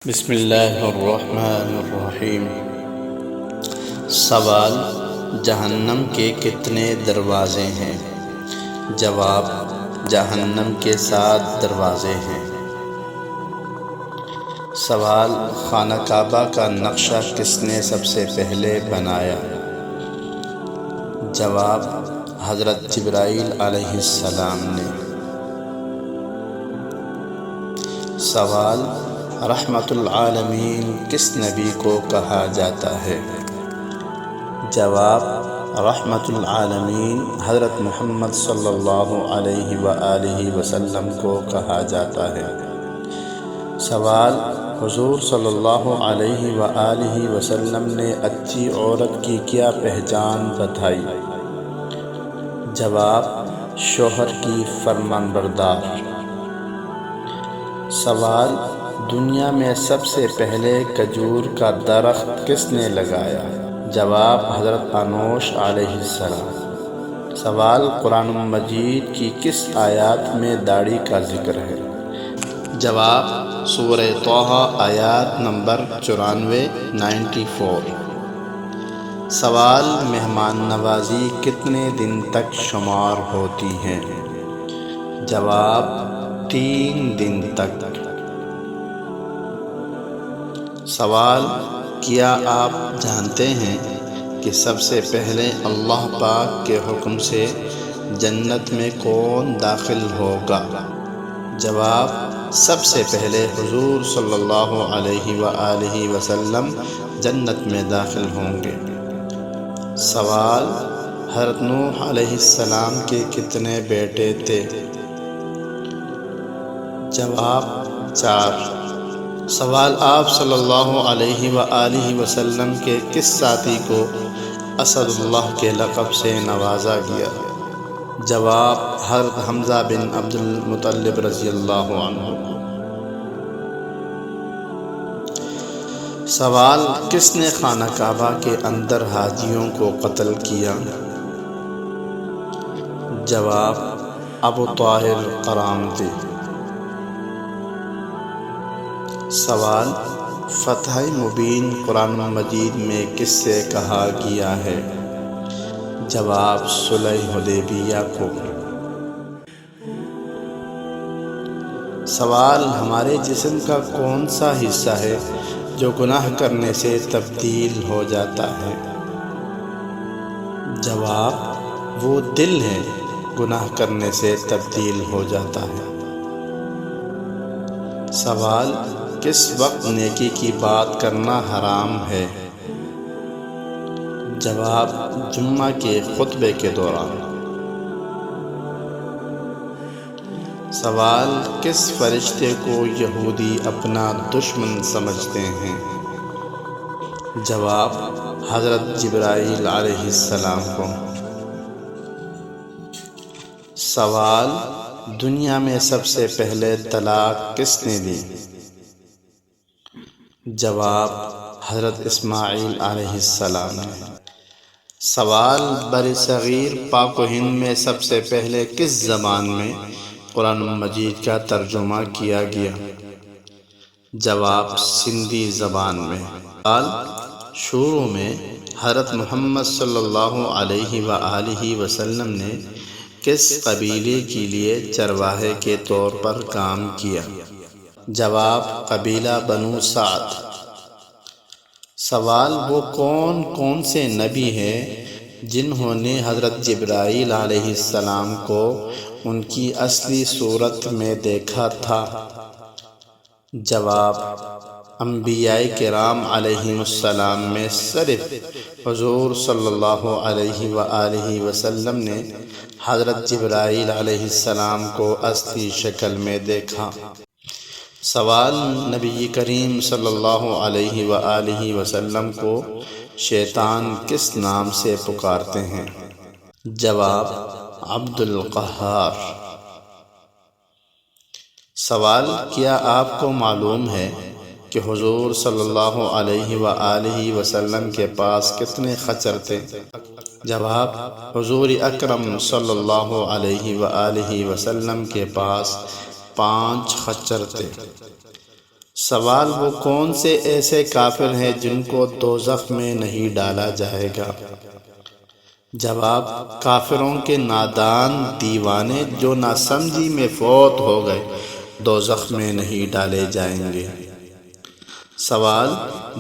بسم اللہ الرحمن الرحیم۔ سوال: جہنم کے کتنے دروازے ہیں؟ جواب: جہنم کے 7 دروازے ہیں۔ سوال: خانہ کعبہ کا نقشہ کس نے سب سے پہلے بنایا؟ جواب: حضرت جبرائیل علیہ السلام نے۔ سوال: رحمت العالمین کس نبی کو کہا جاتا ہے؟ جواب: رحمت العالمین حضرت محمد صلی اللہ علیہ وآلہ وسلم کو کہا جاتا ہے۔ سوال: حضور صلی اللہ علیہ وآلہ وسلم نے اچھی عورت کی کیا پہچان بتائی؟ جواب: شوہر کی فرمانبردار۔ سوال: دنیا میں سب سے پہلے کھجور کا درخت کس نے لگایا؟ جواب: حضرت انوش علیہ السلام۔ سوال: قرآن مجید کی کس آیات میں داڑھی کا ذکر ہے؟ جواب: سورہ طٰہٰ آیات نمبر 94۔ سوال: مہمان نوازی کتنے دن تک شمار ہوتی ہے؟ جواب: 3 دن تک۔ سوال: کیا آپ جانتے ہیں کہ سب سے پہلے اللہ پاک کے حکم سے جنت میں کون داخل ہوگا؟ جواب: سب سے پہلے حضور صلی اللہ علیہ وآلہ وسلم جنت میں داخل ہوں گے۔ سوال: حضرت نوح علیہ السلام کے کتنے بیٹے تھے؟ جواب: 4۔ سوال: آپ صلی اللہ علیہ وآلہ وسلم کے کس ساتھی کو اسد اللہ کے لقب سے نوازا گیا؟ جواب: حضرت حمزہ بن عبد المطلب رضی اللہ عنہ۔ سوال: کس نے خانہ کعبہ کے اندر حاجیوں کو قتل کیا؟ جواب: ابو طاہر قرامطی۔ سوال: فتح مبین قرآن مجید میں کس سے کہا گیا ہے؟ جواب: صلح حدیبیہ کو۔ سوال: ہمارے جسم کا کون سا حصہ ہے جو گناہ کرنے سے تبدیل ہو جاتا ہے؟ جواب: وہ دل ہے، گناہ کرنے سے تبدیل ہو جاتا ہے۔ سوال: کس وقت نیکی کی بات کرنا حرام ہے؟ جواب: جمعہ کے خطبے کے دوران۔ سوال: کس فرشتے کو یہودی اپنا دشمن سمجھتے ہیں؟ جواب: حضرت جبرائیل علیہ السلام کو۔ سوال: دنیا میں سب سے پہلے طلاق کس نے دی؟ جواب: حضرت اسماعیل علیہ السلام نے۔ سوال: برصغیر پاک و ہند میں سب سے پہلے کس زبان میں قرآن مجید کا ترجمہ کیا گیا؟ جواب: سندھی زبان میں۔ سوال: شروع میں حضرت محمد صلی اللہ علیہ وآلہ وسلم نے کس قبیلے کے لیے چرواہے کے طور پر کام کیا؟ جواب: قبیلہ بنو سعد۔ سوال: وہ کون کون سے نبی ہیں جنہوں نے حضرت جبرائیل علیہ السلام کو ان کی اصلی صورت میں دیکھا تھا؟ جواب: انبیاء کرام علیہم السلام میں صرف حضور صلی اللہ علیہ وآلہ وسلم نے حضرت جبرائیل علیہ السلام کو اصلی شکل میں دیکھا۔ سوال: نبی کریم صلی اللہ علیہ وآلہ وسلم کو شیطان کس نام سے پکارتے ہیں؟ جواب: عبد القہار۔ سوال: کیا آپ کو معلوم ہے کہ حضور صلی اللہ علیہ وآلہ وسلم کے پاس کتنے خچر تھے؟ جواب: حضور اکرم صلی اللہ علیہ وآلہ وسلم کے پاس 5 خچر تھے۔ سوال وہ کون سے ایسے کافر ہیں جن کو دوزخ میں نہیں ڈالا جائے گا؟ جواب، کافروں کے نادان دیوانے جو ناسمجھی میں فوت ہو گئے دوزخ میں نہیں ڈالے جائیں گے۔ سوال،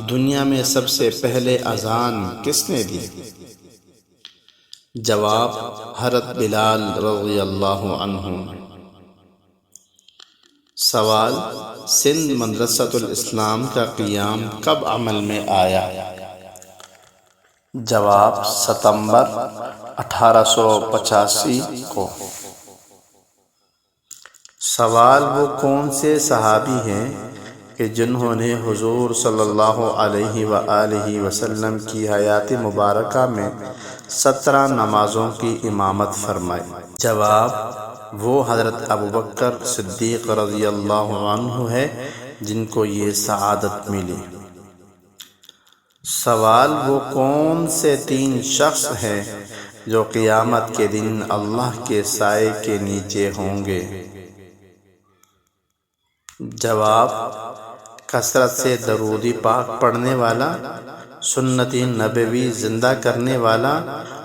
دنیا میں سب سے پہلے اذان کس نے دی؟ جواب، حضرت بلال رضی اللہ عنہ۔ سوال، سندھ مدرسۃ الاسلام کا قیام کب عمل میں آیا؟ جواب، ستمبر 1885 کو۔ سوال، وہ کون سے صحابی ہیں کہ جنہوں نے حضور صلی اللہ علیہ وآلہ وسلم کی حیات مبارکہ میں 17 نمازوں کی امامت فرمائی؟ جواب، وہ حضرت ابوبکر صدیق رضی اللہ عنہ ہے جن کو یہ سعادت ملی۔ سوال، وہ کون سے 3 شخص ہیں جو قیامت کے دن اللہ کے سائے کے نیچے ہوں گے؟ جواب، کثرت سے درود پاک پڑھنے والا، سنت نبوی زندہ کرنے والا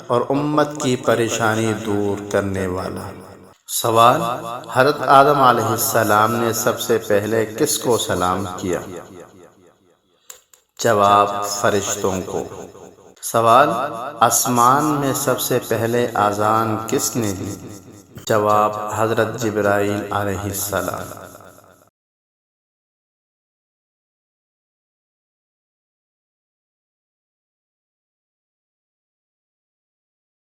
اور امت کی پریشانی دور کرنے والا۔ سوال، حضرت آدم علیہ السلام نے سب سے پہلے کس کو سلام کیا؟ جواب، فرشتوں کو۔ سوال، آسمان میں سب سے پہلے اذان کس نے دی؟ جواب، حضرت جبرائیل علیہ السلام۔